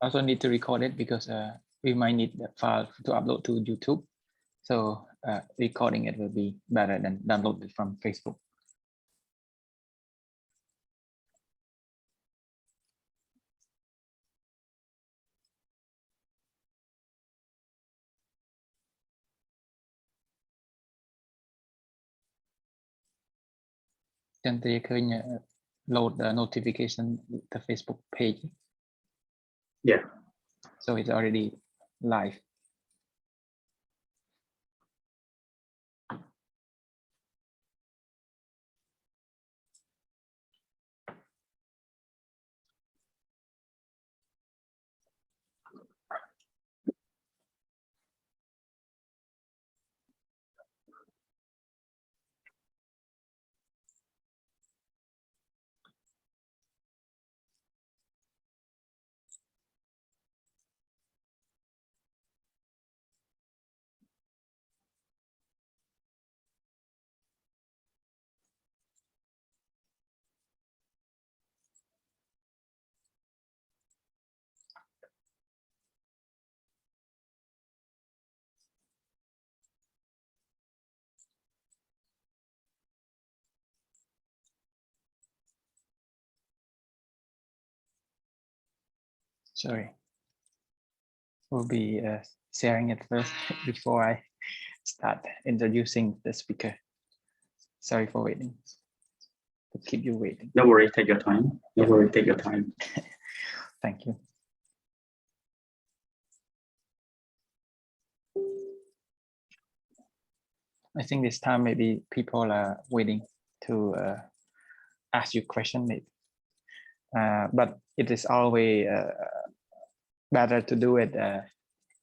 Also need to record it because we might need the file to upload to YouTube. So recording it will be better than download it from Facebook. Then they can load the notification the Facebook page. Yeah. So it's already live. Sorry. We'll be sharing it first before I start introducing the speaker. Sorry for waiting. To keep you waiting. No worry, take your time. No worry, take your time. Thank you. I think this time maybe people are waiting to ask you question maybe. But it is always better to do it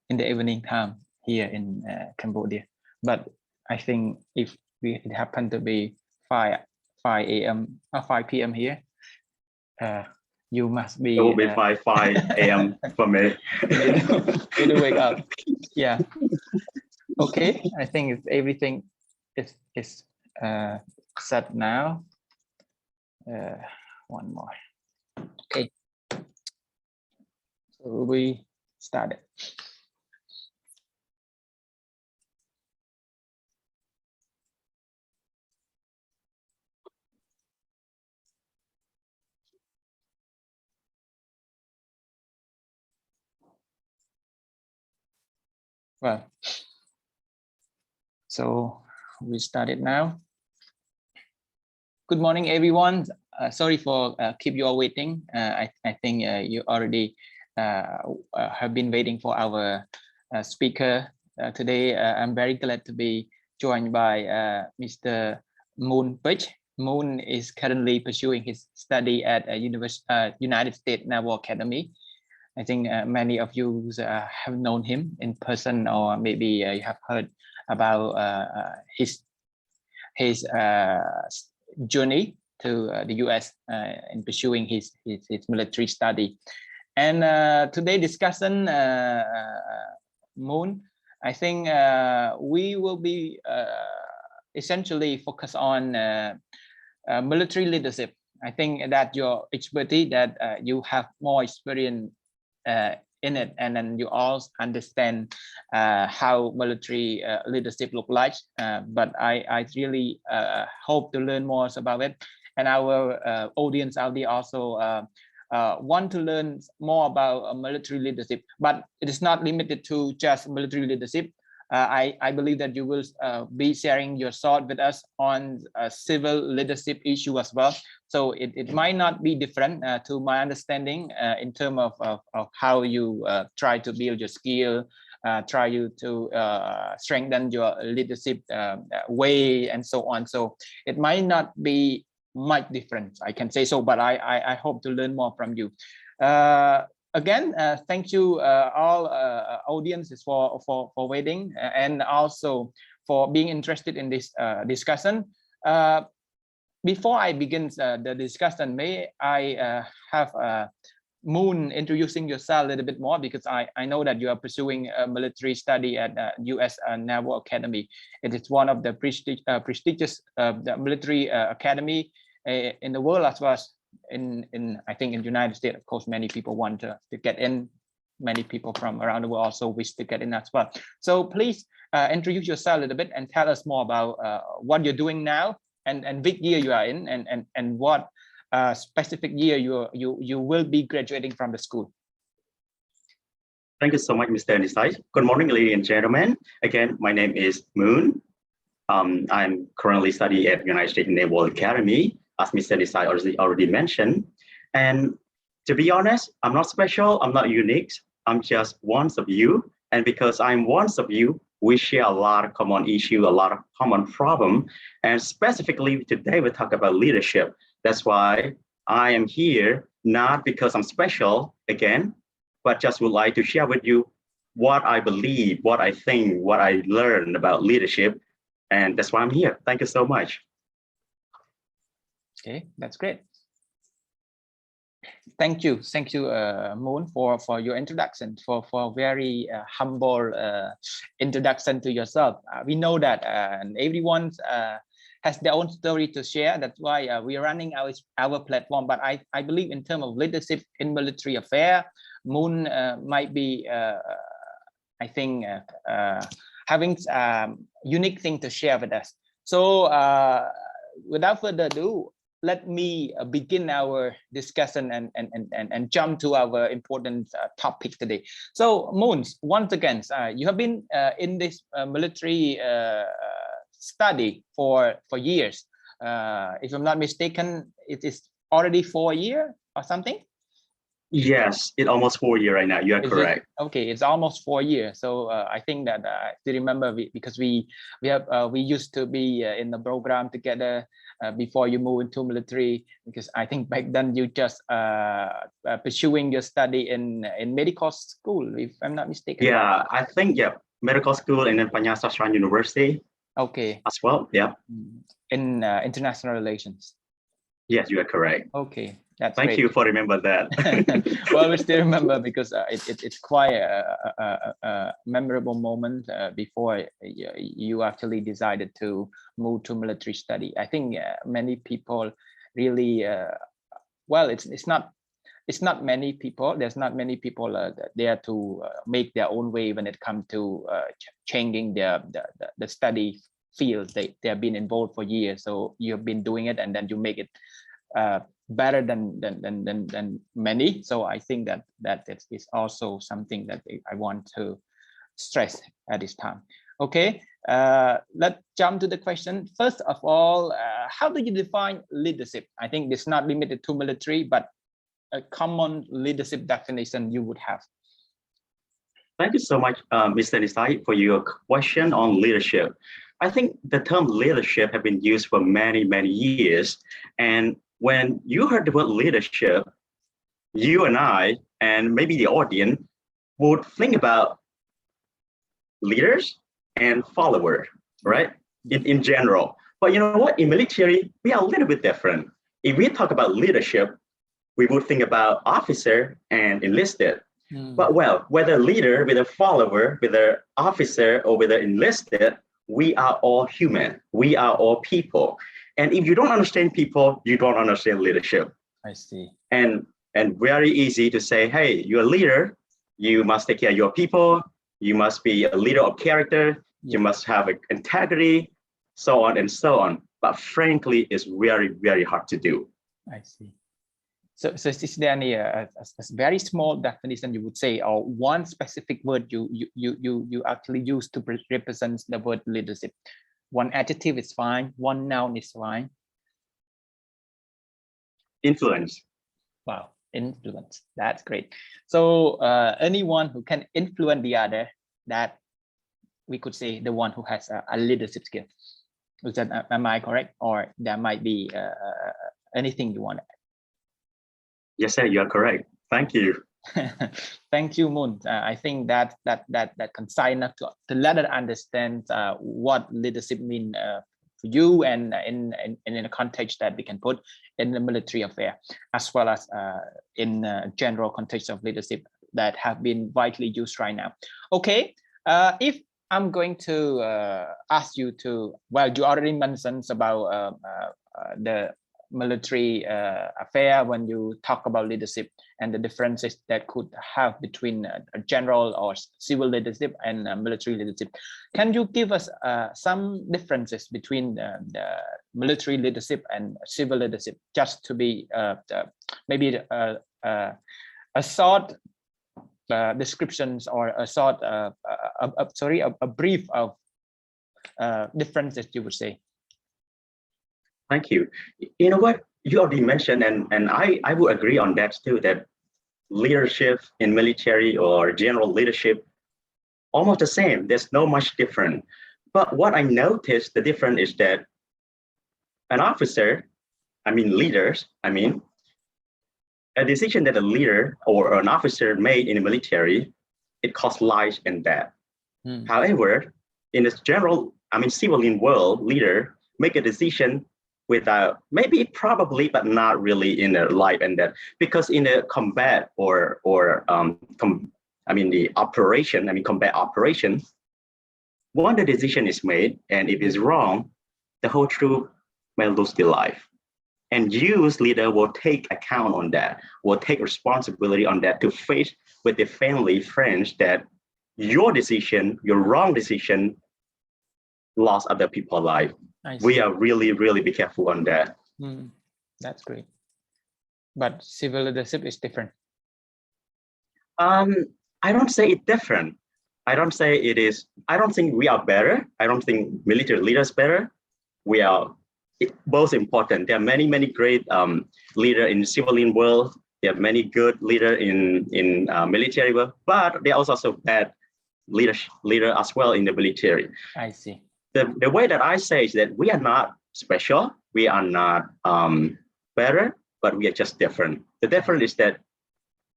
in the evening time here in Cambodia. But I think if it happen to be 5 a.m. or 5 p.m. here, you must be. It will be 5 a.m. for me. You do wake up. Yeah. Okay. I think everything is set now. One more. Okay. So we started. Well, so we started now. Good morning, everyone. Sorry for keep you all waiting. I think you already have been waiting for our speaker today. I'm very glad to be joined by Mr. Moon Pich. Moon is currently pursuing his study at United States Naval Academy. I think many of you have known him in person, or maybe you have heard about his journey to the US in pursuing his military study. And today discussion, Moon, I think we will be essentially focused on military leadership. I think that your expertise, that you have more experience in it, and then you also understand how military leadership look like. But I really hope to learn more about it, and our audience out there also want to learn more about military leadership. But it is not limited to just military leadership. I believe that you will be sharing your thought with us on civil leadership issue as well. So it might not be different to my understanding in terms of how you try to build your skill, try to strengthen your leadership way, and so on. So it might not be much different, I can say so, but I hope to learn more from you. Again, thank you all audiences for waiting, and also for being interested in this discussion. Before I begin the discussion, may I have Moon introducing yourself a little bit more, because I know that you are pursuing a military study at US Naval Academy. It is one of the prestigious military academy in the world, as well as in I think in the United States. Of course, many people want to get in many people from around the world also wish to get in as well. So please introduce yourself a little bit and tell us more about what you're doing now and which year you are in and what specific year you will be graduating from the school. Thank you so much, Mr. Niseiy. Good morning, ladies and gentlemen. Again, my name is Moon. I'm currently studying at United States Naval Academy, as Mr. Niseiy already mentioned. And to be honest, I'm not special, I'm not unique. I'm just one of you. And because I'm one of you, we share a lot of common issue, a lot of common problem. And specifically today, we talk about leadership. That's why I am here, not because I'm special again, but just would like to share with you what I believe, what I think, what I learned about leadership. And that's why I'm here. Thank you so much. Okay, that's great. Thank you, Moon, for your introduction, for very humble introduction to yourself. We know that everyone has their own story to share. That's why we are running our platform. But I believe in terms of leadership in military affairs, Moon might be, I think, having unique thing to share with us. So without further ado, let me begin our discussion and jump to our important topic today. So Moon, once again, you have been in this military study for years. If I'm not mistaken, it is already 4 years or something. Yes, it's almost 4 years right now. You are correct. Okay, it's almost 4 years. So I think that I still remember because we used to be in the program together before you move into military. Because I think back then you just pursuing your study in medical school, if I'm not mistaken. Yeah, I think medical school and then Panya Sastran University. Okay. As well, yeah. In international relations. Yes, you are correct. Okay. That's Thank great. you for remember that. Well, we still remember because it's quite a memorable moment before you actually decided to move to military study. I think many people really, well, it's not many people. There's not many people there to make their own way when it comes to changing the study field. They have been involved for years, so you've been doing it, and then you make it better than many. So I think that is also something that I want to stress at this time. Okay, let's jump to the question. First of all, how do you define leadership? I think it's not limited to military, but a common leadership definition you would have. Thank you so much, Mr. Niseiy, for your question on leadership. I think the term leadership have been used for many years, and when you heard the word leadership, you and I, and maybe the audience, would think about leaders and followers, right? In general. But you know what? In military, we are a little bit different. If we talk about leadership, we would think about officer and enlisted. But well, whether leader, whether follower, whether officer, or whether enlisted, we are all human. We are all people. And if you don't understand people, you don't understand leadership. I see. And very easy to say, hey, you're a leader, you must take care of your people, you must be a leader of character, you must have integrity, so on and so on. But frankly, it's very hard to do. I see. So is there any a very small definition you would say, or one specific word you actually use to represent the word leadership? One adjective is fine, one noun is fine. Influence. Wow, influence. That's great. So anyone who can influence the other, that we could say the one who has a leadership skill. Is that, am I correct? Or there might be anything you want to add? Yes, sir, you are correct. Thank you. Thank you, Moon. I think that concise enough to let us understand what leadership means for you, and in a context that we can put in the military affair, as well as in general context of leadership that have been widely used right now. Okay, if I'm going to ask you to, well, you already mentioned about the military affair when you talk about leadership and the differences that could have between a general or civil leadership and military leadership. Can you give us some differences between the military leadership and civil leadership, just to be maybe a short descriptions or a short a brief of differences you would say? Thank you. You know what, you already mentioned, and I would agree on that too, that leadership in military or general leadership almost the same. There's no much different. But what I noticed the difference is that an officer, leaders, a decision that a leader or an officer made in the military, it costs lives and death. However, in this general, civilian world, leader make a decision without probably, but not really in a life and death, because in a combat or the operation, combat operation, when the decision is made and if it's wrong, the whole troop may lose their life. And you as leader will take account on that, will take responsibility on that to face with the family, friends that your decision, your wrong decision, lost other people's life. We are really, really be careful on that. That's great. But civil leadership is different. I don't say it's different. I don't say it is. I don't think we are better. I don't think military leaders better. We are both important. There are many, many great leaders in the civilian world. There are many good leaders in military world, but there are also bad leader as well in the military. I see. The way that I say is that we are not special, we are not better, but we are just different. The difference is that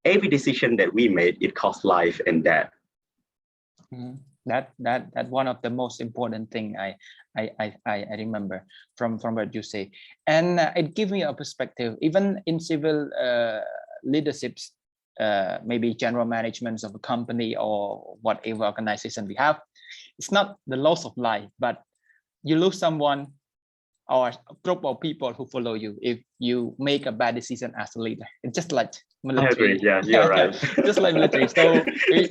every decision that we made, it costs life and death. That one of the most important thing I remember from what you say, and it gives me a perspective. Even in civil leaderships, maybe general management of a company or whatever organization we have, it's not the loss of life, but you lose someone or a group of people who follow you if you make a bad decision as a leader. It's just like military. I agree. Yeah, you're right. Just like military. So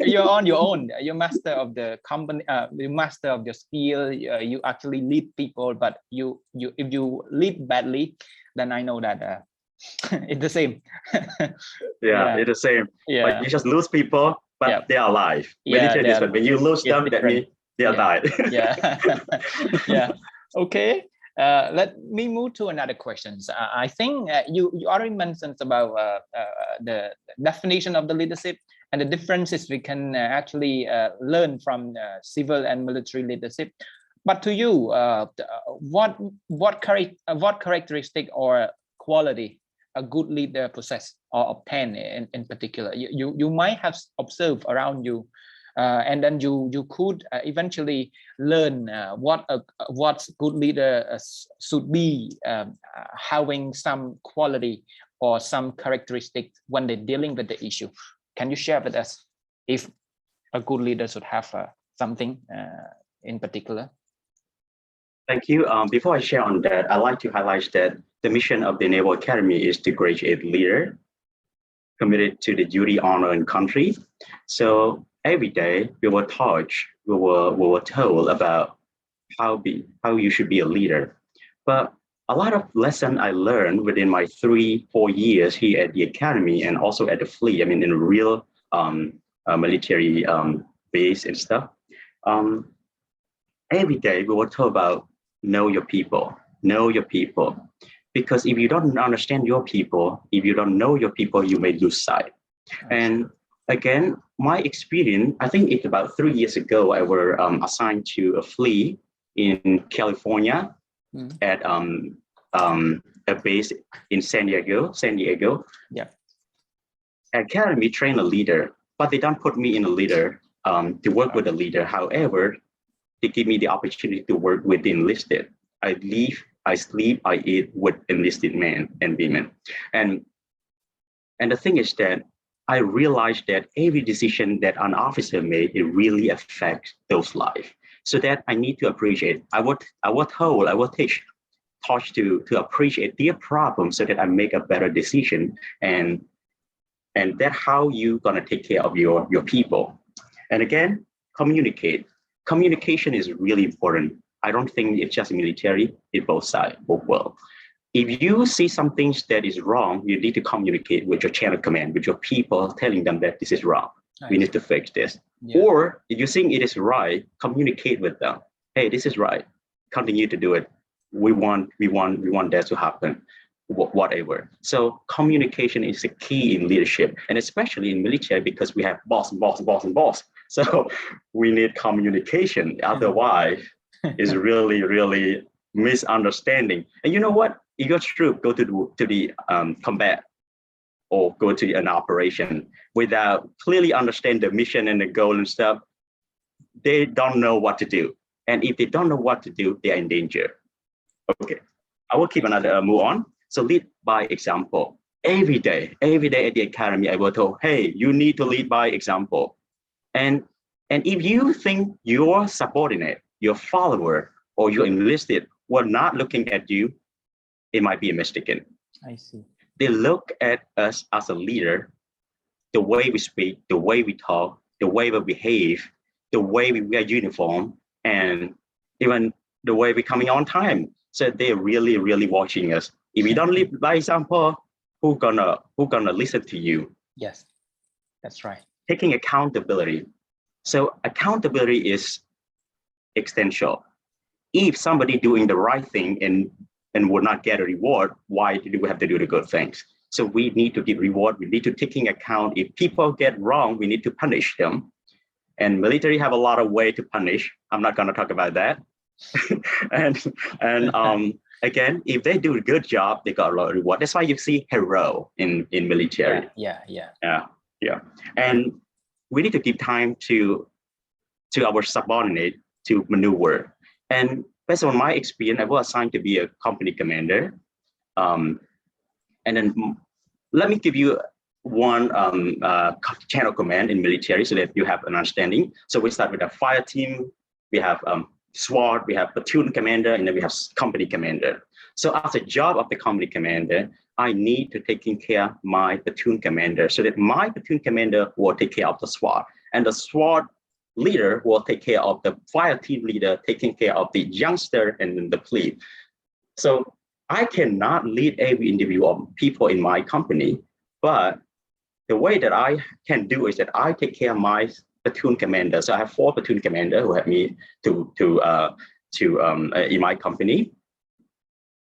you're on your own. You're master of the company. You're master of your skill. You actually lead people. But if you lead badly, then I know that it's the same. It's the same. But you just lose people, but they are alive. Military is when you lose them, that means they are died. Okay. Let me move to another questions. I think you already mentioned about the definition of the leadership and the differences we can actually learn from civil and military leadership. But to you, what characteristic or quality a good leader possess or obtain in particular? You might have observed around you. And then you could eventually learn what good leader should be, having some quality or some characteristic when they're dealing with the issue. Can you share with us if a good leader should have something in particular? Thank you. Before I share on that, I'd like to highlight that the mission of the Naval Academy is to graduate leader committed to the duty, honor, and country. So every day we were taught, we were told about how you should be a leader. But a lot of lessons I learned within my 3-4 years here at the academy and also at the fleet, in a real military base and stuff. Every day we were told about know your people. Because if you don't understand your people, if you don't know your people, you may lose sight. And again, my experience, I think it's about 3 years ago, I were assigned to a fleet in California at a base in San Diego. Yeah. Academy train a leader, but they don't put me in a leader to work with a leader. However, they give me the opportunity to work with the enlisted. I live, I sleep, I eat with enlisted men and women. And the thing is that I realized that every decision that an officer made, it really affects those lives. So that I need to appreciate. I will teach taught to appreciate their problem so that I make a better decision. And that's how you gonna take care of your people. And again, communicate. Communication is really important. I don't think it's just military, it's both sides, both worlds. If you see some things that is wrong, you need to communicate with your chain of command, with your people, telling them that this is wrong. We need to fix this. Yeah. Or if you think it is right, communicate with them. Hey, this is right. Continue to do it. We want that to happen. Whatever. So communication is the key in leadership, and especially in military, because we have boss. So we need communication. Otherwise, it's really misunderstanding. And you know what? If your troop go to the combat or go to an operation without clearly understand the mission and the goal and stuff, they don't know what to do. And if they don't know what to do, they are in danger. Okay, I will keep another move on. So lead by example. Every day at the academy, I will tell, hey, you need to lead by example. And if you think your subordinate, your follower, or your enlisted were not looking at you, it might be a mistaken. I see. They look at us as a leader, the way we speak, the way we talk, the way we behave, the way we wear uniform, and even the way we're coming on time. So they're really watching us. If you don't lead by example, who gonna listen to you? Yes, that's right. Taking accountability. So accountability is essential. If somebody doing the right thing and would not get a reward, why do we have to do the good things? So we need to give reward. We need to taking account. If people get wrong, we need to punish them. And military have a lot of way to punish. I'm not going to talk about that. and again, if they do a good job, they got a lot of reward. That's why you see hero in military. Yeah. And we need to give time to our subordinate to maneuver. And based on my experience, I was assigned to be a company commander. And then let me give you one channel command in military so that you have an understanding. So we start with a fire team, we have SWAT, we have platoon commander, and then we have company commander. So as a job of the company commander, I need to taking care of my platoon commander so that my platoon commander will take care of the SWAT, and the SWAT leader will take care of the fire team leader, taking care of the youngster and then the plebe. So I cannot lead every individual people in my company, but the way that I can do is that I take care of my platoon commander. So I have 4 platoon commander who help me to in my company.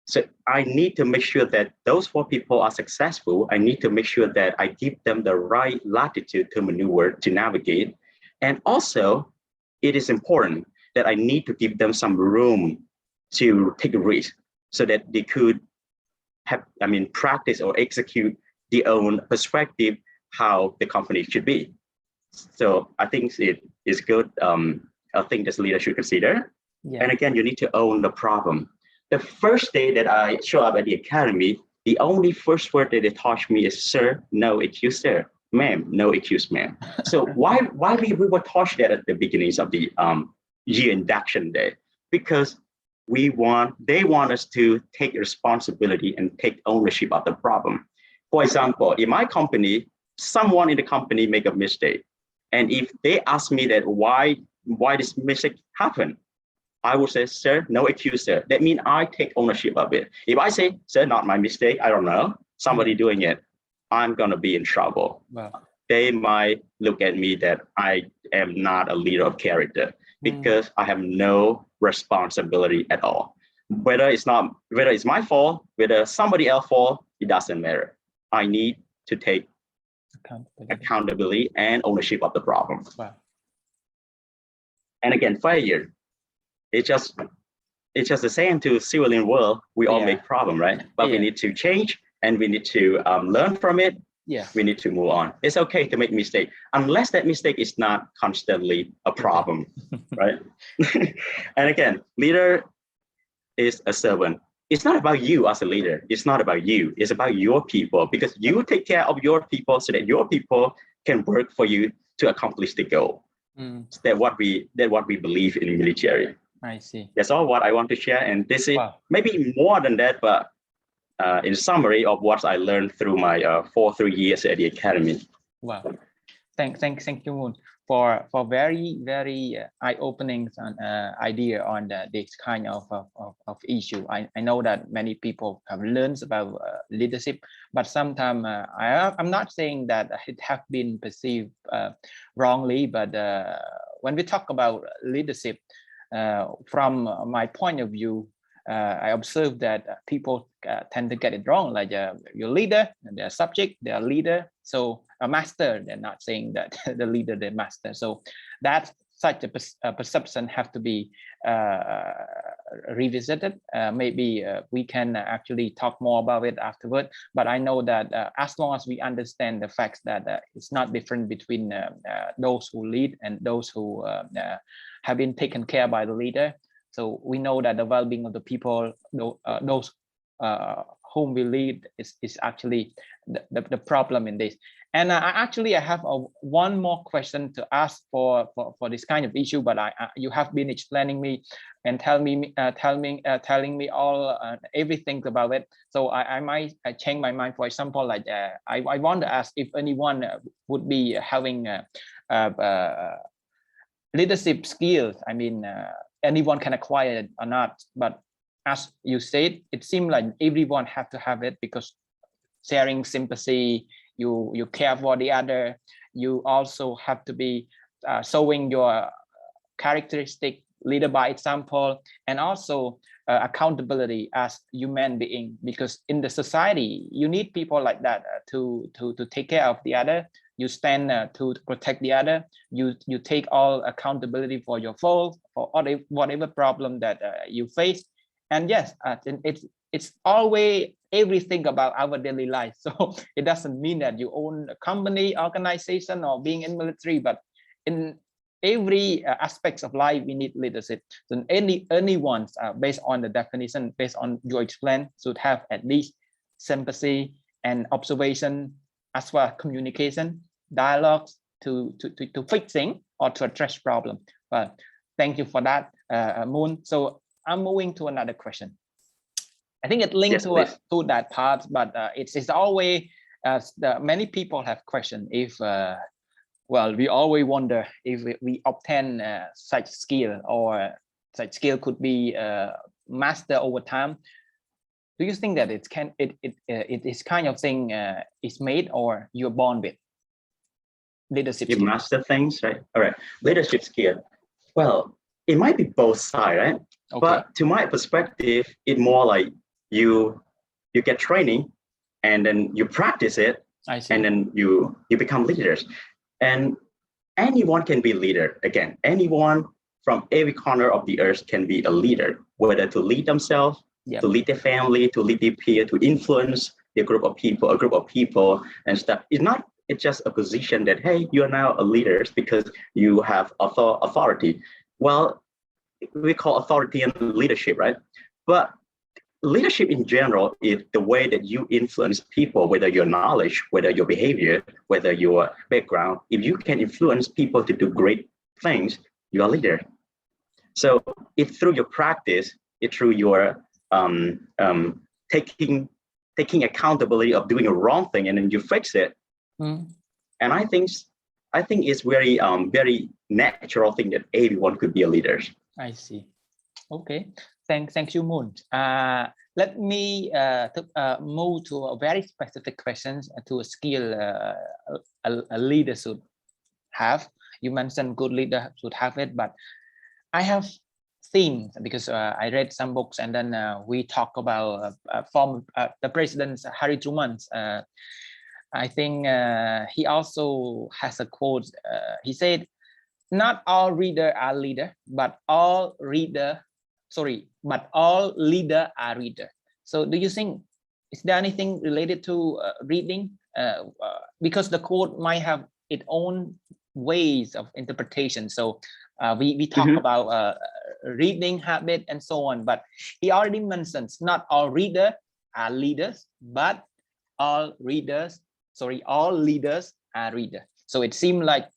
So I need to make sure that those 4 people are successful. I need to make sure that I give them the right latitude to maneuver, to navigate. And also, it is important that I need to give them some room to take a risk so that they could have, practice or execute their own perspective, how the company should be. So I think it is good. I think this leader should consider. Yeah. And again, you need to own the problem. The first day that I show up at the academy, the only first word that they taught me is, sir, no excuse, sir. Ma'am, no excuse, ma'am. So why we were taught that at the beginnings of the year induction day? Because they want us to take responsibility and take ownership of the problem. For example, in my company, someone in the company make a mistake. And if they ask me that why this mistake happened, I would say, sir, no excuse, sir. That means I take ownership of it. If I say, sir, not my mistake, I don't know, somebody doing it, I'm going to be in trouble. Wow. They might look at me that I am not a leader of character because I have no responsibility at all. Whether it's my fault, whether somebody else's fault, it doesn't matter. I need to take accountability and ownership of the problem. Wow. And again, failure. It's just the same to civilian world. We all make problem, right? But we need to change and we need to learn from it. Yeah. We need to move on. It's okay to make mistake unless that mistake is not constantly a problem, right? And again, leader is a servant. It's not about you as a leader. It's not about you. It's about your people, because you take care of your people so that your people can work for you to accomplish the goal. That's what we believe in military. I see. That's all what I want to share. And this is Wow. maybe more than that, but in summary of what I learned through my 3 years at the academy. Wow. Thank you, Moon, for very eye-opening idea on this kind of issue. I know that many people have learned about leadership, but sometimes I'm not saying that it have been perceived wrongly, but when we talk about leadership, from my point of view, I observe that people tend to get it wrong, like your leader, their subject, their leader. So a master, they're not saying that the leader, the master. So that such a perception have to be revisited. Maybe we can actually talk more about it afterward. But I know that as long as we understand the facts that it's not different between those who lead and those who have been taken care by the leader. So we know that the well-being of the people, those whom we lead, is actually the problem in this. And actually, I have one more question to ask for this kind of issue. But you have been explaining me and telling me all everything about it. So I might change my mind. For example, like I want to ask if anyone would be having leadership skills. I mean, anyone can acquire it or not, but as you said, it seems like everyone have to have it, because sharing sympathy, you care for the other, you also have to be showing your characteristic, leader by example, and also accountability as human being, because in the society you need people like that to take care of the other. You stand to protect the other. You take all accountability for your fault, for whatever problem that you face. And yes, it's always everything about our daily life. So it doesn't mean that you own a company, organization, or being in military, but in every aspects of life we need leadership. So anyone, based on the definition, based on your explain, should have at least sympathy and observation, as well as communication, dialogues to fixing or to address problem. Well, thank you for that, Moon. So I'm moving to another question. I think it linked to that part, but it's always many people have questioned if well, we always wonder if we obtain such skill, or such skill could be mastered over time. Do you think that it is kind of thing is made, or you're born with leadership You skill? master things, right? All right, leadership skill. Well, it might be both sides, right? Okay. But to my perspective, it's more like you get training, and then you practice it, and then you become leaders. And anyone can be a leader. Again, anyone from every corner of the earth can be a leader, whether to lead themselves, to lead their family, to lead their peer, to influence a group of people and stuff. It's just a position that, hey, you are now a leader because you have authority. Well, we call authority and leadership, right? But leadership in general is the way that you influence people, whether your knowledge, whether your behavior, whether your background. If you can influence people to do great things, you're a leader. So it's through your practice, it's through your taking accountability of doing a wrong thing, and then you fix it. And I think it's very natural thing that everyone could be a leader. I see. Okay. Thank you, Moon. Let me move to a very specific question to a skill a leader should have. You mentioned good leader should have it, but I have seen, because I read some books, and then we talk about the President Harry Truman. I think he also has a quote. He said, "Not all readers are leader, but all leader are reader." So do you think, is there anything related to reading? Because the quote might have its own ways of interpretation. So we talk about reading habit and so on, but he already mentions not all readers are leaders, but all leaders are readers. So it seems like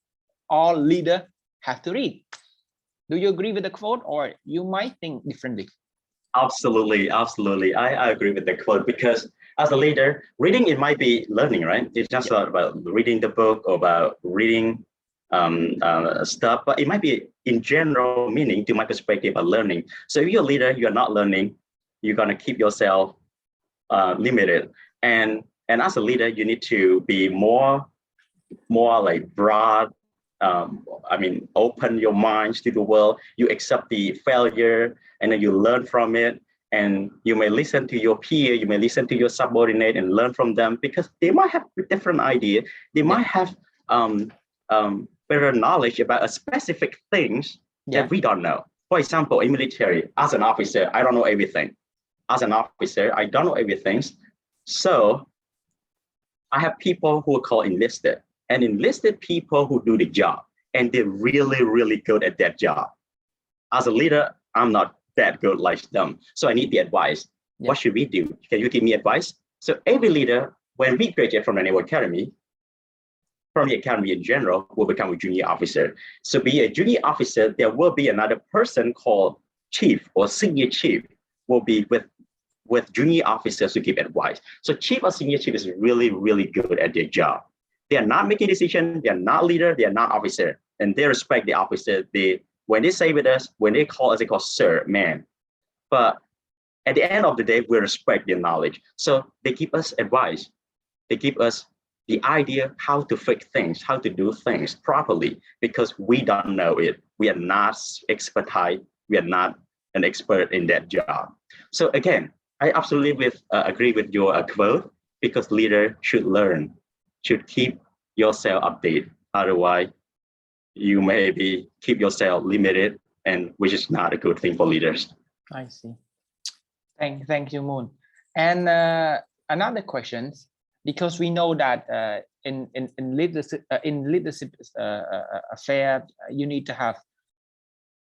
all leaders have to read. Do you agree with the quote, or you might think differently? Absolutely, absolutely. I agree with the quote, because as a leader, reading, it might be learning, right? It's just not about reading the book or about reading stuff, but it might be in general meaning, to my perspective, of learning. So if you're a leader, you're not learning, you're gonna keep yourself limited. And as a leader, you need to be more like broad. Open your minds to the world. You accept the failure, and then you learn from it. And you may listen to your peer, you may listen to your subordinate and learn from them, because they might have a different idea. They might have better knowledge about a specific things that we don't know. For example, in military, as an officer, I don't know everything. As an officer, I don't know everything. So I have people who are called enlisted, and enlisted people who do the job, and they're really, really good at that job. As a leader, I'm not that good like them. So I need the advice. What should we do? Can you give me advice? So every leader, when we graduate from the Naval Academy, from the academy in general, will become a junior officer. So be a junior officer, there will be another person called chief or senior chief, will be with junior officers to give advice. So chief or senior chief is really, really good at their job. They are not making decisions, they are not leader, they are not officer, and they respect the officer. When they say with us, when they call us, they call sir, man. But at the end of the day, we respect their knowledge. So they give us advice. They give us the idea how to fix things, how to do things properly, because we don't know it. We are not expertise. We are not an expert in that job. So again, I absolutely agree with your quote, because leader should learn, should keep yourself updated. Otherwise, you maybe keep yourself limited, and which is not a good thing for leaders. I see. Thank you, Moon. And another question, because we know that in leadership affair, you need to have,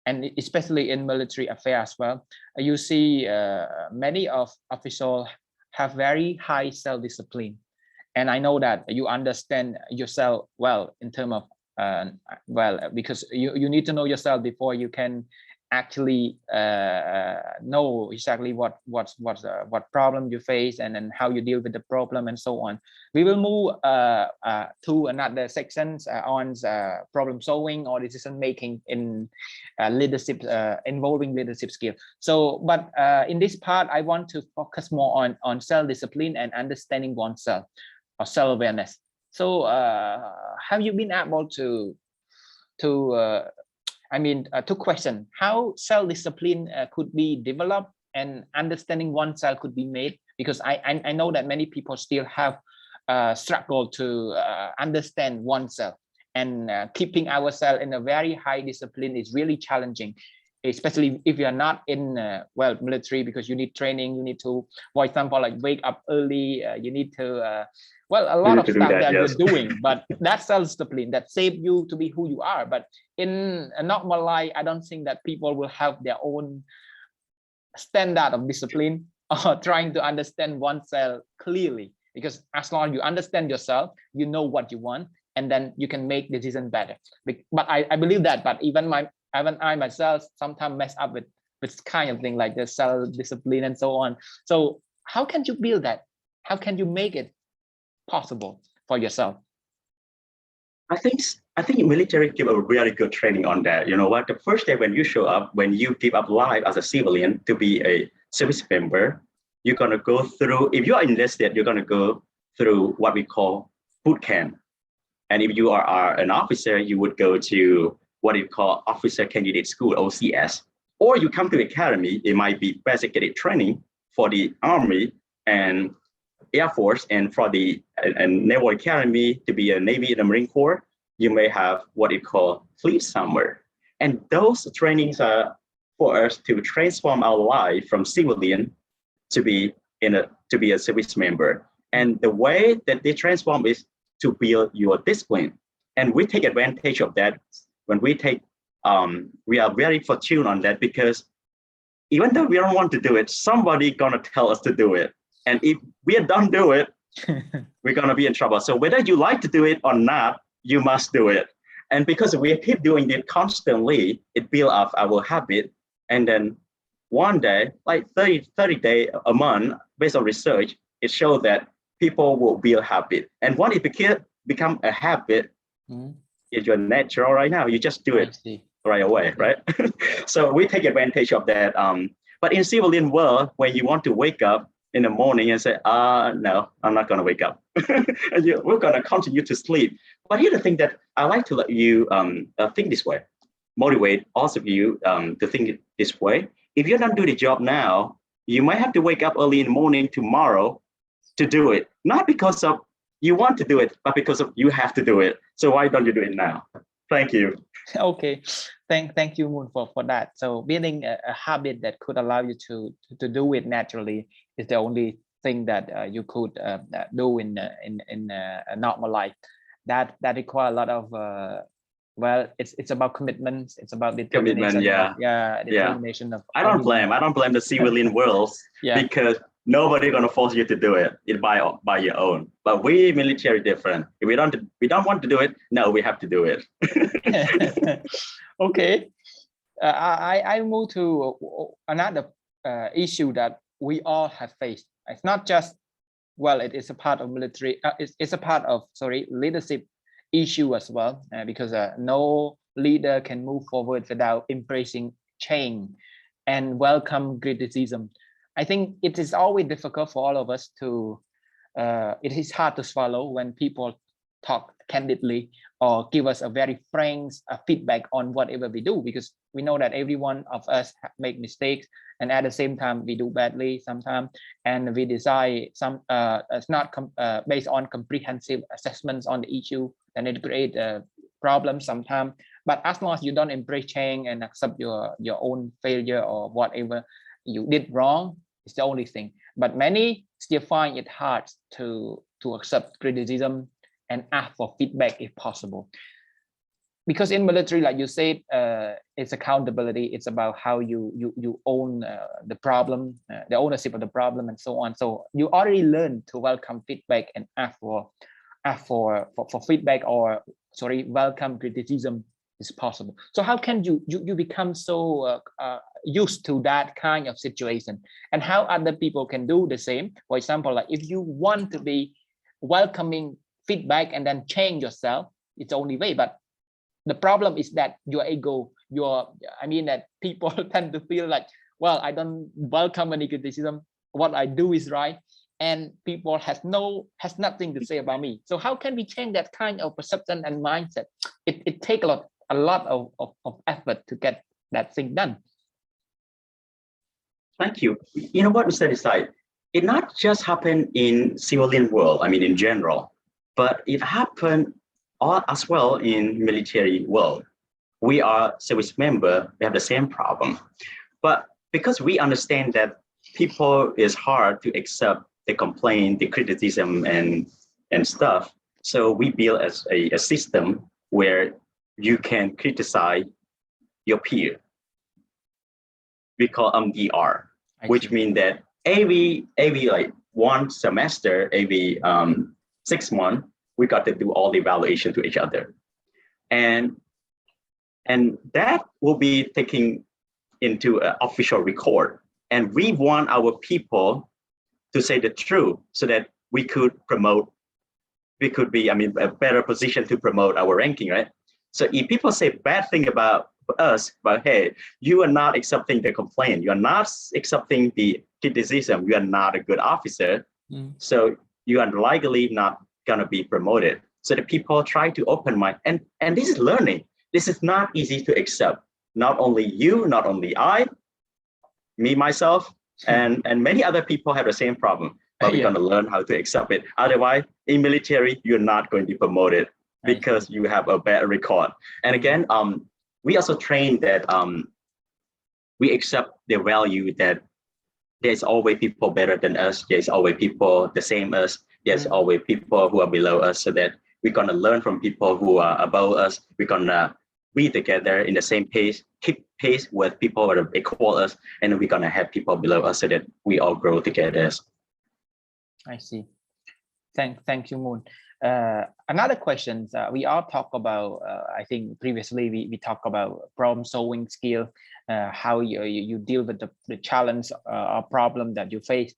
and especially in military affair as well, you see many of officials have very high self-discipline. And I know that you understand yourself well in terms of, because you need to know yourself before you can actually know exactly what problem you face, and then how you deal with the problem, and so on. We will move to another sections on problem solving or decision making in leadership, involving leadership skill. So, but in this part, I want to focus more on self-discipline and understanding oneself, or self-awareness. So have you been able to question how self-discipline could be developed and understanding oneself could be made? Because I know that many people still have struggle to understand oneself, and keeping ourselves in a very high discipline is really challenging, especially if you are not in military, because you need training, you need to, for example, like wake up early, you need to a lot of stuff that you're doing, but that's self-discipline that save you to be who you are. But in a normal life, I don't think that people will have their own standard of discipline or trying to understand oneself clearly, because as long as you understand yourself, you know what you want, and then you can make decisions better. But I believe that, but even I myself sometimes mess up with kind of thing like the self-discipline and so on. So how can you build that? How can you make it possible for yourself? I think military give a really good training on that. You know what? The first day when you show up, when you give up life as a civilian to be a service member, you're gonna go through. If you are enlisted, you're gonna go through what we call boot camp. And if you are an officer, you would go to what we call Officer Candidate School, OCS. Or you come to the academy, it might be basic cadet training for the Army and Air Force, and for the Naval Academy to be a Navy and a Marine Corps, you may have what it called Fleet Summer. And those trainings are for us to transform our life from civilian to be a service member. And the way that they transform is to build your discipline. And we take advantage of that when we take, we are very fortunate on that, because even though we don't want to do it, somebody gonna tell us to do it. And if we don't do it, we're gonna be in trouble. So whether you like to do it or not, you must do it. And because we keep doing it constantly, it builds up our habit. And then one day, like 30 days a month, based on research, it shows that people will build habit. And when it become a habit, it's your natural right now. You just do it right away, right? So we take advantage of that. But in civilian world, when you want to wake up in the morning and say, no, I'm not going to wake up. And we're going to continue to sleep. But here's the thing that I like to let you think this way, motivate all of you to think this way. If you don't do the job now, you might have to wake up early in the morning tomorrow to do it. Not because of you want to do it, but because of you have to do it. So why don't you do it now? Thank you. Okay, thank you, Moon, for that. So building a habit that could allow you to do it naturally is the only thing that you could do in a normal life. That require a lot of well, it's about commitments. It's about determination. Determination of. I don't blame the civilian world because nobody gonna force you to do it by your own. But we military different. If we don't want to do it, no, we have to do it. Okay, I move to another issue that we all have faced. It's not just, well, it is a part of military. It's a part of leadership issue as well, because no leader can move forward without embracing change and welcome criticism. I think it is always difficult for all of us to, it is hard to swallow when people talk candidly or give us a very frank feedback on whatever we do, because we know that every one of us make mistakes, and at the same time we do badly sometimes, and we decide it's not based on comprehensive assessments on the issue, and it create problems sometimes. But as long as you don't embrace change and accept your own failure or whatever you did wrong, it's the only thing. But many still find it hard to accept criticism and ask for feedback if possible. Because in military, like you said, it's accountability. It's about how you own the problem, the ownership of the problem, and so on. So you already learn to welcome feedback and ask for feedback, or welcome criticism is possible. So how can you become so used to that kind of situation, and how other people can do the same? For example, like if you want to be welcoming feedback and then change yourself, it's the only way. But the problem is that your ego, that people tend to feel like, well, I don't welcome any criticism. What I do is right, and people has nothing to say about me. So how can we change that kind of perception and mindset? It takes a lot of effort to get that thing done. Thank you. You know what, Mr. Niseiy, it not just happened in civilian world, in general, but it happened as well in military world. We are service member, we have the same problem. But because we understand that people is hard to accept the complaint, the criticism and stuff, so we build as a system where you can criticize your peer. We call MDR, which means that every like one semester, every 6 months, we got to do all the evaluation to each other. And that will be taken into an official record. And we want our people to say the truth so that we could be, a better position to promote our ranking, right? So if people say bad thing about us, but hey, you are not accepting the complaint, you are not accepting the criticism, you are not a good officer, so you are likely not going to be promoted. So the people try to open mind, and this is learning. This is not easy to accept. Not only you, not only I, me, myself, and many other people have the same problem, but we're going to learn how to accept it. Otherwise, in military, you're not going to be promoted because you have a bad record. And again, we also train that we accept the value that there's always people better than us. There's always people the same as. There's always people who are below us, so that we're going to learn from people who are above us. We're going to be together in the same pace, keep pace with people that are equal us, and we're going to have people below us so that we all grow together. I see. Thank you, Moon. Another question, we all talk about, I think previously we talked about problem solving skill, how you deal with the challenge or problem that you face.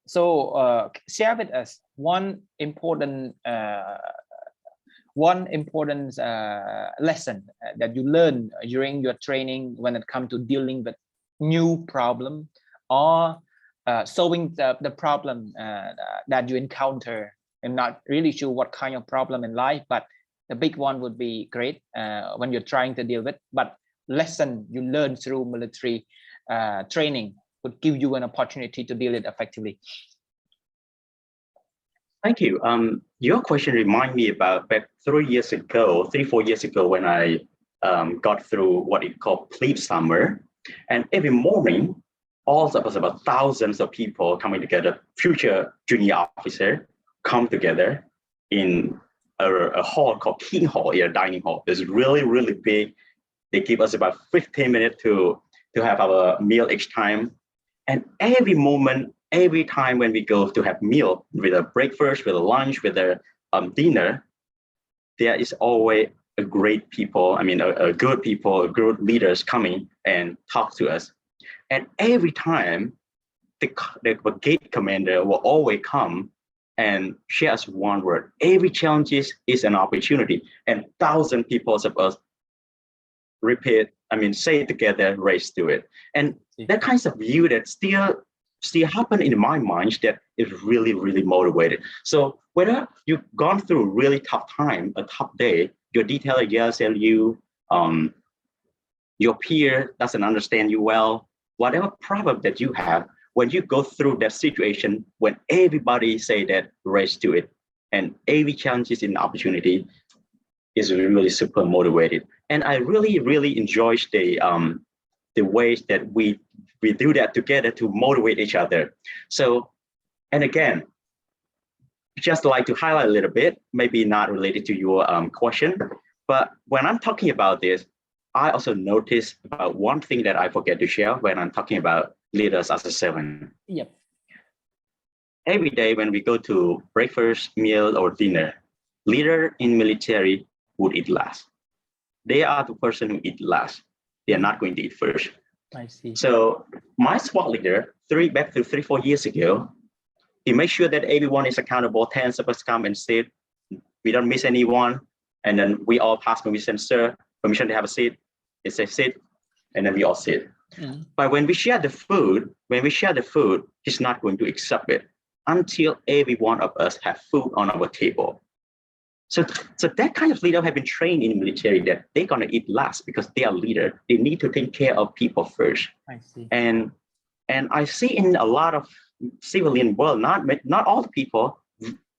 So share with us one important lesson that you learned during your training when it comes to dealing with new problem or solving the problem that you encounter. I'm not really sure what kind of problem in life, but the big one would be great when you're trying to deal with. But lesson you learn through military training would give you an opportunity to deal it effectively. Thank you. Your question reminds me about back 4 years ago when I got through what it called plebe summer, and every morning, all of us, about thousands of people coming together, future junior officer, come together in a hall called King Hall, a dining hall. It's really, really big. They give us about 15 minutes to have our meal each time. And every moment, every time when we go to have meal, with a breakfast, with a lunch, with a dinner, there is always a great people, a good people, good leaders coming and talk to us. And every time, the gate commander will always come and share us one word. Every challenge is an opportunity. And 1,000 people of us say it together, race to it. And that kind of view that still happen in my mind that is really, really motivated. So whether you've gone through a really tough time, a tough day, your detailer yells at you, your peer doesn't understand you well, whatever problem that you have, when you go through that situation, when everybody say that, race to it, and every challenge is an opportunity, is really super motivated. And I really, really enjoy the ways that we do that together to motivate each other. So, and again, just like to highlight a little bit, maybe not related to your question, but when I'm talking about this, I also noticed about one thing that I forget to share when I'm talking about leaders as a servant. Yep. Every day when we go to breakfast, meal, or dinner, leader in military would eat last. They are the person who eat last. They are not going to eat first. I see. So my squad leader, 3-4 years ago, he made sure that everyone is accountable. 10 of us come and sit. We don't miss anyone. And then we all pass permission, sir, permission to have a seat. They say sit, and then we all sit. Mm. But when we share the food, he's not going to accept it until every one of us have food on our table. So that kind of leader have been trained in the military that they're gonna eat last because they are leader. They need to take care of people first. I see. And I see in a lot of civilian world, not all the people.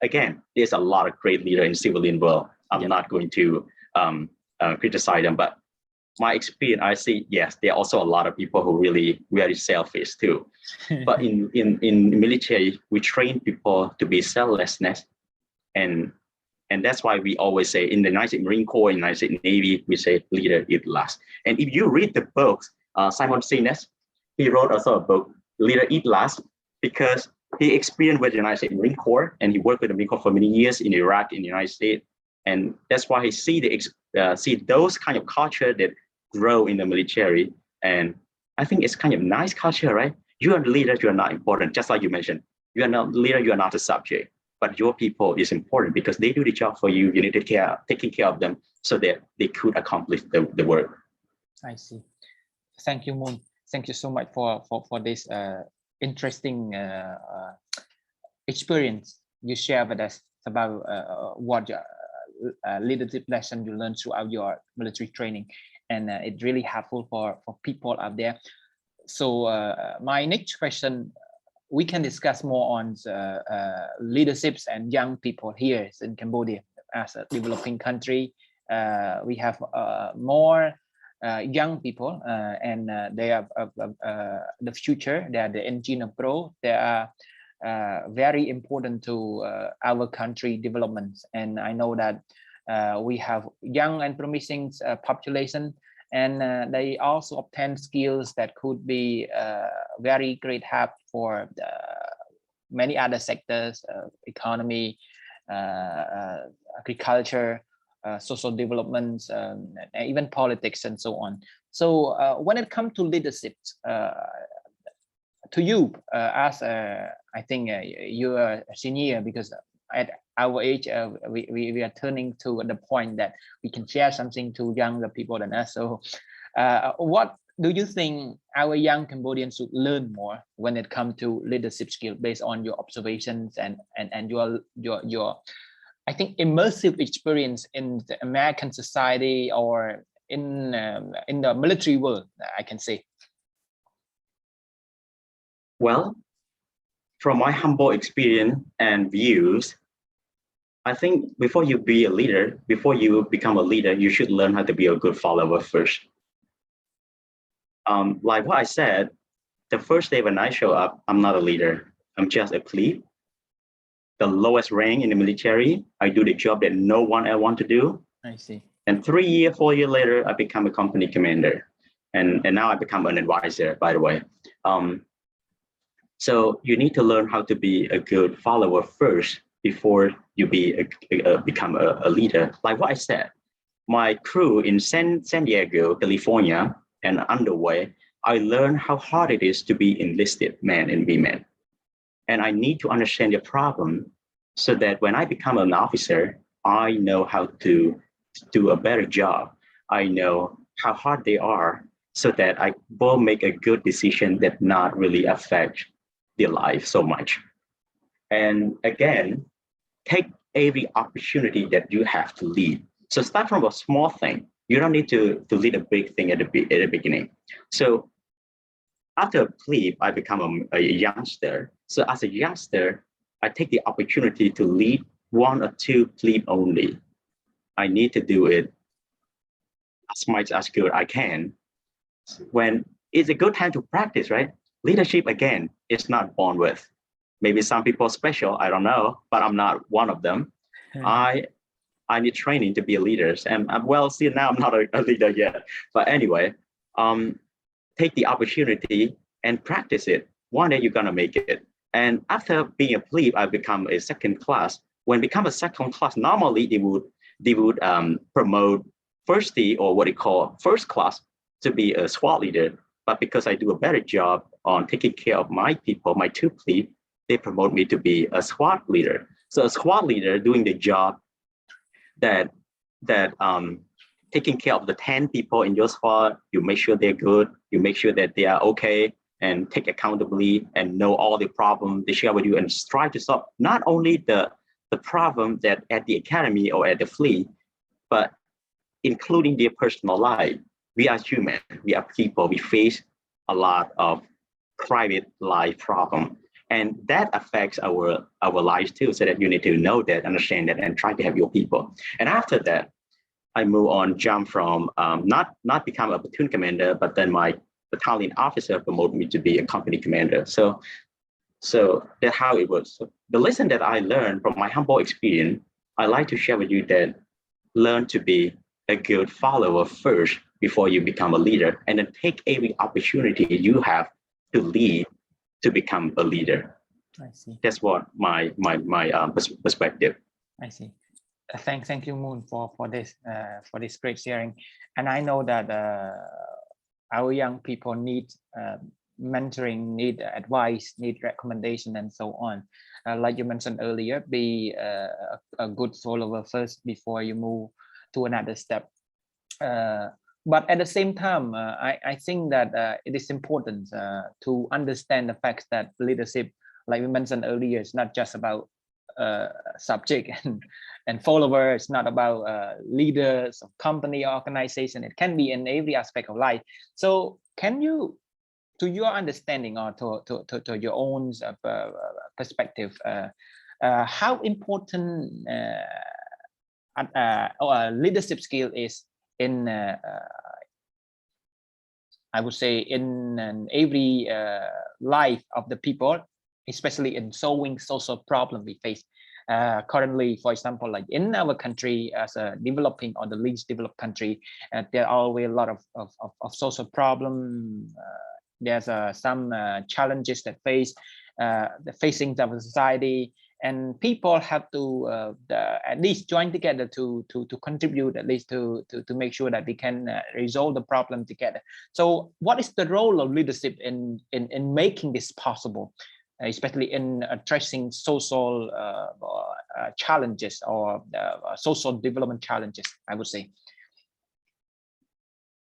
Again, there's a lot of great leader in civilian world. I'm not going to criticize them, but my experience, I see, yes, there are also a lot of people who really very selfish too. But in military, we train people to be selflessness, and that's why we always say in the United States Marine Corps, in the United States Navy, we say leader eat last. And if you read the books, Simon Sinek, he wrote also a book, Leader Eat Last, because he experienced with the United States Marine Corps and he worked with the Marine Corps for many years in Iraq, in the United States. And that's why he see those kind of culture that grow in the military. And I think it's kind of nice culture, right? You are the leader, you are not important. Just like you mentioned, you are not the leader, you are not a subject. But your people is important because they do the job for you. You need to taking care of them so that they could accomplish the work. I see. Thank you, Moon. Thank you so much for this interesting experience you share with us about what your leadership lesson you learned throughout your military training, and it's really helpful for people out there. So my next question, we can discuss more on leaderships and young people here in Cambodia. As a developing country, we have more young people, and they are the future. They are the engine of growth. They are very important to our country development. And I know that we have young and promising population, and they also obtain skills that could be very great help for many other sectors, economy, agriculture, social developments, even politics, and so on. So when it comes to leadership, to you, as I think you are a senior, because at our age, we are turning to the point that we can share something to younger people than us. So what do you think our young Cambodians should learn more when it comes to leadership skill, based on your observations and your I think immersive experience in the American society or in the military world, I can say? Well, from my humble experience and views, I think before you be a leader, before you become a leader, you should learn how to be a good follower first. Like what I said, the first day when I show up, I'm not a leader. I'm just a plebe, the lowest rank in the military. I do the job that no one else want to do. I see. And 3 years, 4 years later, I become a company commander. And now I become an advisor, by the way. So you need to learn how to be a good follower first before you become a leader. Like what I said, my crew in San Diego, California, and underway, I learned how hard it is to be enlisted men and women. And I need to understand the problem so that when I become an officer, I know how to do a better job. I know how hard they are so that I will make a good decision that not really affect their life so much. And again, take every opportunity that you have to lead. So start from a small thing. You don't need to lead a big thing at the beginning. So after a plebe, I become a youngster. So as a youngster, I take the opportunity to lead 1 or 2 plebe only. I need to do it as much as good I can. When it's a good time to practice, right? Leadership, again, is not born with. Maybe some people are special, I don't know, but I'm not one of them. I need training to be a leader. And well, see, now I'm not a leader yet. But anyway, take the opportunity and practice it. One day you're gonna make it. And after being a plebe, I become a second class. When become a second class, normally they would promote firstie, or what they call first class, to be a squad leader. But because I do a better job on taking care of my people, my 2 plebe, they promote me to be a squad leader. So a squad leader doing the job that taking care of the 10 people in your squad, you make sure they're good, you make sure that they are okay, and take accountability and know all the problems they share with you, and try to solve not only the problem that at the academy or at the fleet, but including their personal life. We are human, we are people, we face a lot of private life problem. And that affects our lives too, so that you need to know that, understand that, and try to help your people. And after that, I move on, jump from not become a platoon commander, but then my battalion officer promoted me to be a company commander. So that's how it was. So the lesson that I learned from my humble experience, I like to share with you that learn to be a good follower first before you become a leader, and then take every opportunity you have to lead to become a leader. I see. That's what my perspective. I see. Thank you, Moon, for this great sharing. And I know that our young people need mentoring, need advice, need recommendation, and so on. Like you mentioned earlier, be a good follower first before you move to another step. But at the same time, I think that it is important to understand the fact that leadership, like we mentioned earlier, is not just about subject and followers. It's not about leaders of company or organization. It can be in every aspect of life. So can you, to your understanding or to your own perspective, how important leadership skill is in I would say in every life of the people, especially in solving social problem we face currently. For example, like in our country, as a developing or the least developed country, there are always a lot of social problem. There's some challenges that facing our society, and people have to at least join together to contribute, at least to make sure that we can resolve the problem together. So what is the role of leadership in making this possible, especially in addressing social challenges or social development challenges, I would say?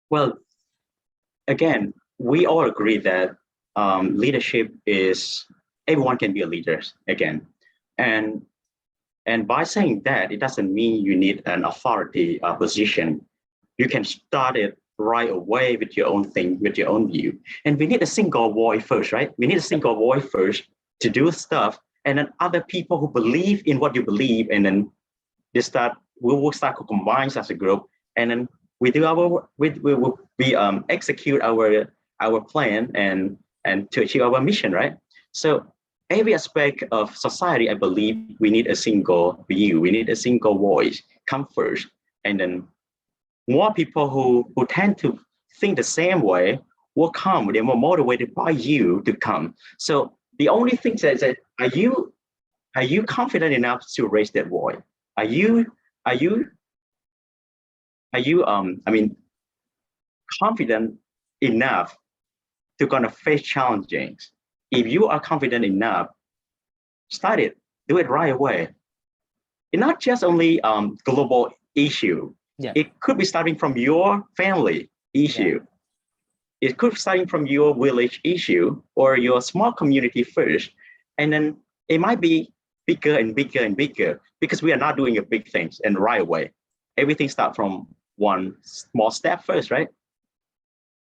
Well, again, we all agree that leadership is, everyone can be a leader again. And by saying that, it doesn't mean you need an authority position. You can start it right away with your own thing, with your own view. And we need a single voice first, right? We need a single voice first to do stuff. And then other people who believe in what you believe, and then we will start to combine as a group. And then we will execute our plan and to achieve our mission, right? So every aspect of society, I believe we need a single view, we need a single voice come first, and then more people who tend to think the same way will come. They're more motivated by you to come. So the only thing is that are you confident enough to raise that voice? Are you confident enough to kind of face challenges? If you are confident enough, start it, do it right away. It's not just only global issue. Yeah. It could be starting from your family issue. Yeah. It could be starting from your village issue or your small community first. And then it might be bigger and bigger and bigger, because we are not doing a big things and right away. Everything starts from one small step first, right?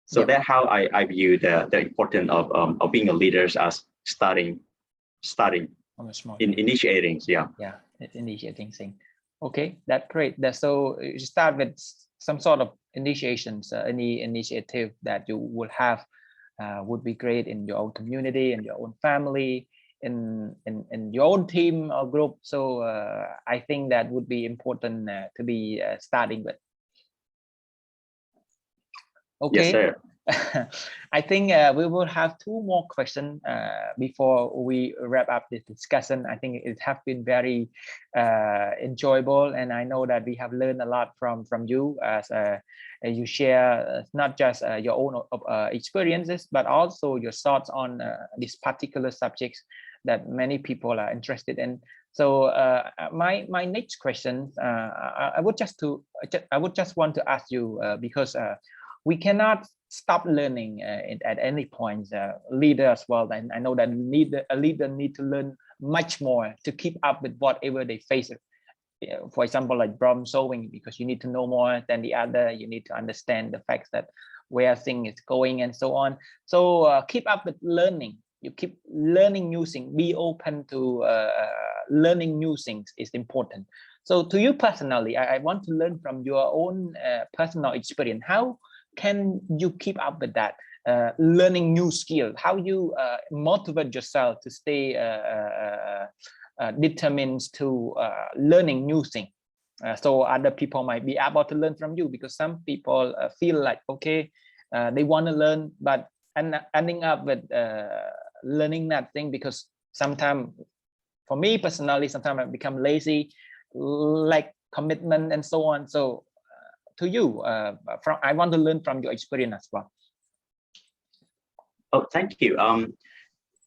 So that's how I view the importance of being a leader as starting in initiating. Initiating thing. Okay, that's great. So you start with some sort of initiations. Any initiative that you would have would be great in your own community, in your own family, in your own team or group. So I think that would be important to be starting with. Okay. Yes, sir. I think we will have two more questions before we wrap up this discussion. I think it has been very enjoyable, and I know that we have learned a lot from you as you share not just your own experiences, but also your thoughts on this particular subjects that many people are interested in. So my next question, I would just want to ask you because we cannot stop learning at any point. Leader as well, and I know that a leader need to learn much more to keep up with whatever they face. For example, like problem solving, because you need to know more than the other. You need to understand the facts that where things is going and so on. So keep up with learning. You keep learning new things. Be open to learning new things is important. So to you personally, I want to learn from your own personal experience. How can you keep up with that learning new skill? How you motivate yourself to stay determined to learning new things? So other people might be able to learn from you, because some people feel like, okay, they want to learn, but ending up with learning that thing, because sometimes, for me personally, sometimes I become lazy, like commitment and so on. So to you, I want to learn from your experience as well. Oh, thank you.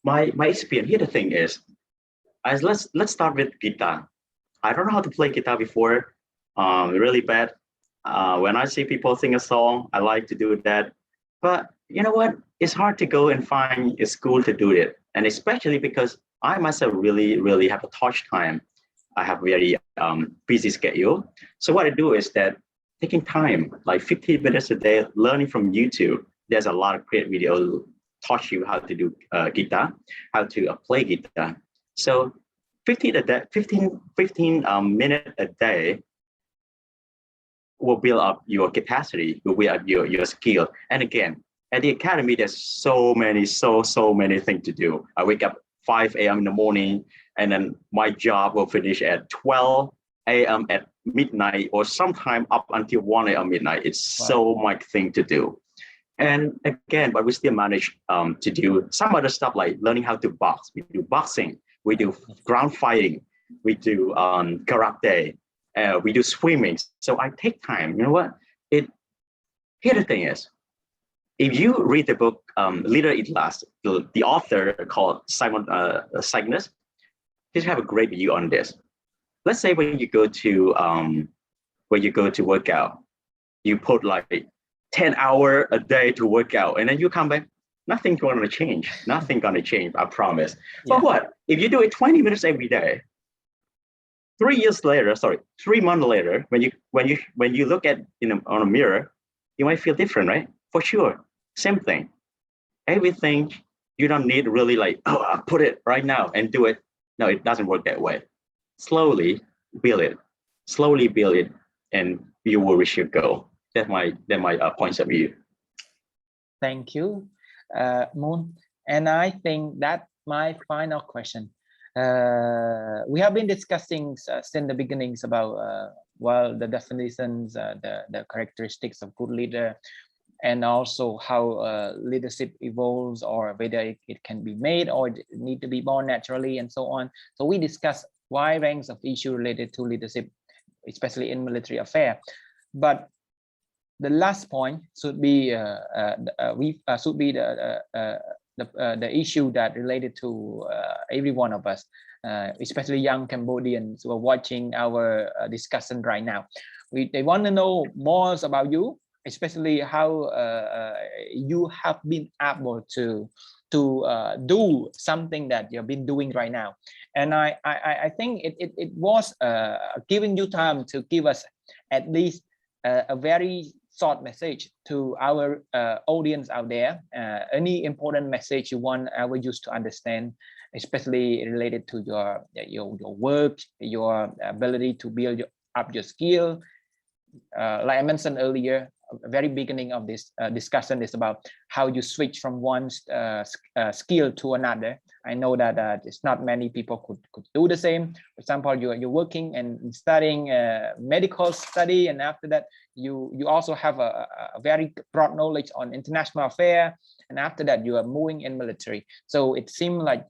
My experience here, the thing is, let's start with guitar. I don't know how to play guitar before, really bad. When I see people sing a song, I like to do that. But you know what? It's hard to go and find a school to do it, and especially because I myself really have a touch time. I have very busy schedule. So what I do is that taking time, like 15 minutes a day, learning from YouTube. There's a lot of great videos teach you how to do guitar, how to play guitar. So 15 minutes a day will build up your capacity, will build up your skill. And again, at the academy, there's so many things to do. I wake up 5 a.m. in the morning, and then my job will finish at 12 a.m. at midnight, or sometime up until 1 a.m. midnight. It's so much thing to do. And again, but we still manage to do some other stuff like learning how to box. We do boxing. we do ground fighting, we do karate, we do swimming. So I take time. You know what? Here the thing is, if you read the book Leader Eat Last, the author called Simon Cygnus, he have a great view on this. Let's say when you go to work out, you put like 10 hours a day to work out, and then you come back, nothing's going to change. Nothing going to change, I promise. Yeah. But what? If you do it 20 minutes every day, 3 months later, when you look at on a mirror, you might feel different, right? For sure. Same thing. Everything, you don't need really like, oh, I'll put it right now and do it. No, it doesn't work that way. Slowly build it, and you will reach your goal. That's my points of view. Thank you, Moon. And I think that's my final question. We have been discussing since the beginnings about well, the definitions, the characteristics of good leader, and also how leadership evolves, or whether it can be made or it need to be born naturally, and so on. So we discussed wide range of issues related to leadership, especially in military affairs. But the last point should be the issue that related to every one of us, especially young Cambodians who are watching our discussion right now. They want to know more about you, especially how you have been able to do something that you've been doing right now. And I think it was giving you time to give us at least a very short message to our audience out there. Any important message you want our youth to understand, especially related to your work, your ability to build up your skill. Like I mentioned earlier, very beginning of this discussion is about how you switch from one skill to another. I know that it's not many people could do the same. For example, you're working and studying medical study, and after that you also have a very broad knowledge on international affairs, and after that you are moving in military. So it seemed like,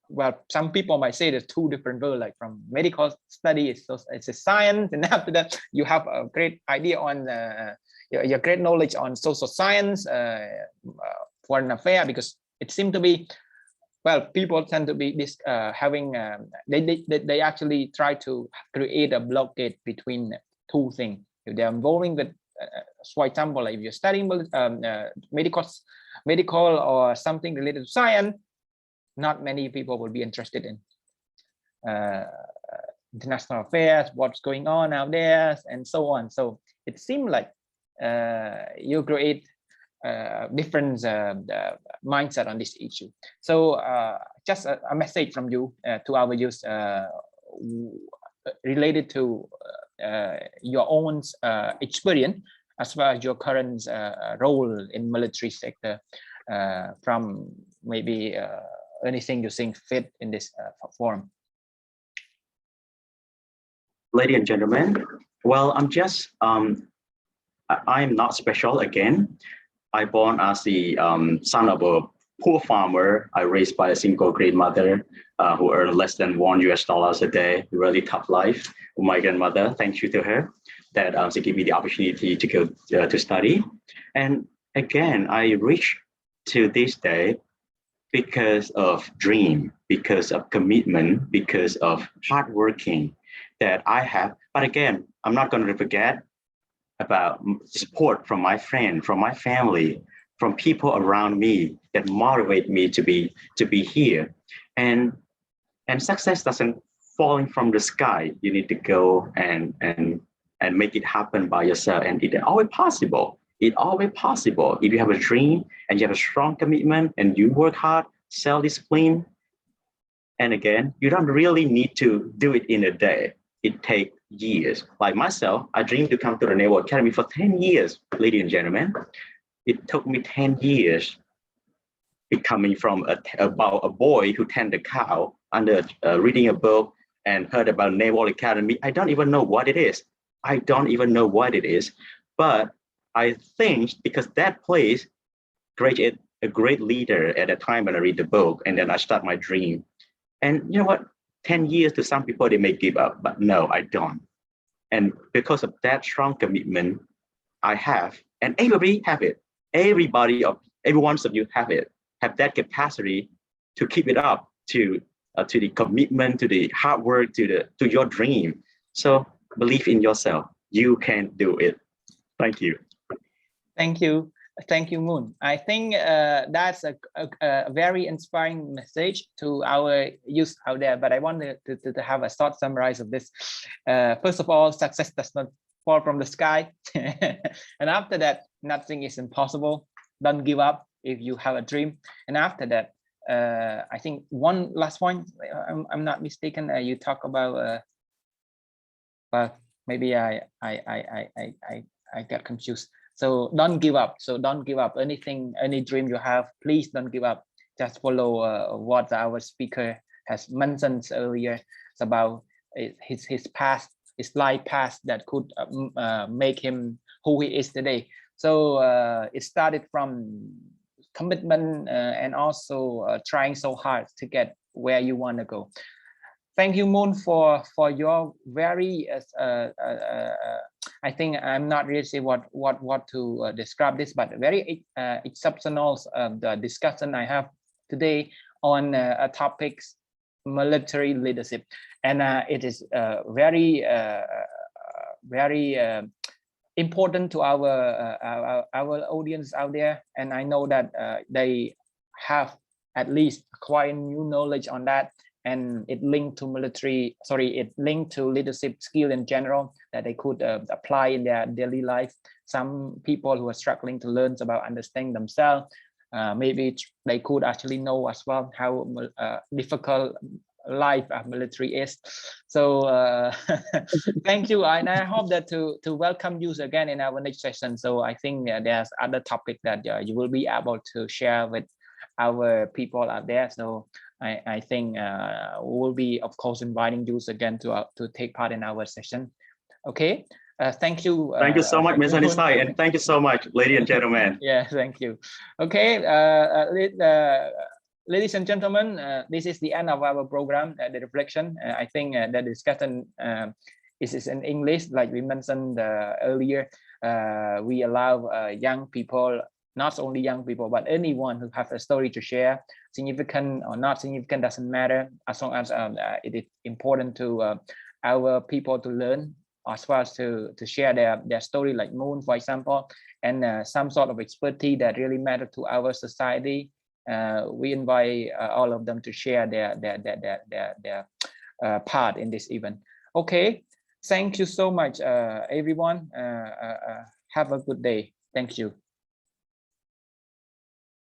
well, some people might say there's two different worlds, like from medical study, it's a science, and after that you have a great idea on your great knowledge on social science, foreign affairs, because it seemed to be, well, people tend to be this having they actually try to create a blockade between two things. If they're involving with, for example, like if you're studying medical or something related to science, not many people will be interested in international affairs, what's going on out there, and so on. So it seemed like you create different mindset on this issue. So just a message from you to our youth related to your own experience as well as your current role in military sector, from maybe anything you think fit in this forum. Ladies and gentlemen, well, I'm not special again. I born as the son of a poor farmer. I raised by a single great mother who earned less than $1 a day. Really tough life. My grandmother, thank you to her, that she gave me the opportunity to go to study. And again, I reached to this day because of dream, because of commitment, because of hard working that I have. But again, I'm not going to forget about support from my friend, from my family, from people around me that motivate me to be here. And success doesn't falling from the sky. You need to go and make it happen by yourself. And it's always possible. It's always possible. If you have a dream and you have a strong commitment and you work hard, self-discipline, and again, you don't really need to do it in a day. It takes years. Like myself, I dreamed to come to the Naval Academy for 10 years, ladies and gentlemen. It took me 10 years becoming from about a boy who tended a cow under reading a book and heard about Naval Academy. I don't even know what it is. But I think because that place created a great leader at the time when I read the book, and then I start my dream. And you know what? 10 years to some people, they may give up, but no, I don't. And because of that strong commitment I have, and everybody have it. Every one of you have that capacity to keep it up, to the commitment, to the hard work, to your dream. So believe in yourself. You can do it. Thank you. Thank you. Thank you, Moon. I think that's a very inspiring message to our youth out there. But I wanted to have a short summary of this. First of all, success does not fall from the sky. And after that, nothing is impossible. Don't give up if you have a dream. And after that, I think one last point, I'm not mistaken, you talk about, but maybe I got confused. So don't give up. So don't give up anything, any dream you have, please don't give up. Just follow what our speaker has mentioned earlier. It's about his past, his life past that could make him who he is today. So it started from commitment and also trying so hard to get where you want to go. Thank you, Moon, for your very I think I'm not really sure what to describe this, but very exceptional the discussion I have today on a topics military leadership, and it is very important to our audience out there, and I know that they have at least quite new knowledge on that, and it linked to leadership skill in general that they could apply in their daily life. Some people who are struggling to learn about understanding themselves, maybe they could actually know as well how difficult life of military is. So thank you, and I hope that to welcome you again in our next session. So I think there's other topic that you will be able to share with our people out there. So I think we will be, of course, inviting you again to take part in our session. Okay. Thank you. Thank you so much, Mr. Niseiy, and thank you so much, ladies and gentlemen. Yeah, thank you. Okay, ladies and gentlemen, this is the end of our program, the reflection. I think the discussion is in English, like we mentioned earlier. We allow young people, not only young people, but anyone who have a story to share, significant or not significant, doesn't matter, as long as it is important to our people to learn, as well as to share their story, like Moon, for example, and some sort of expertise that really matter to our society. We invite all of them to share their part in this event. Okay, thank you so much, everyone. Have a good day. Thank you.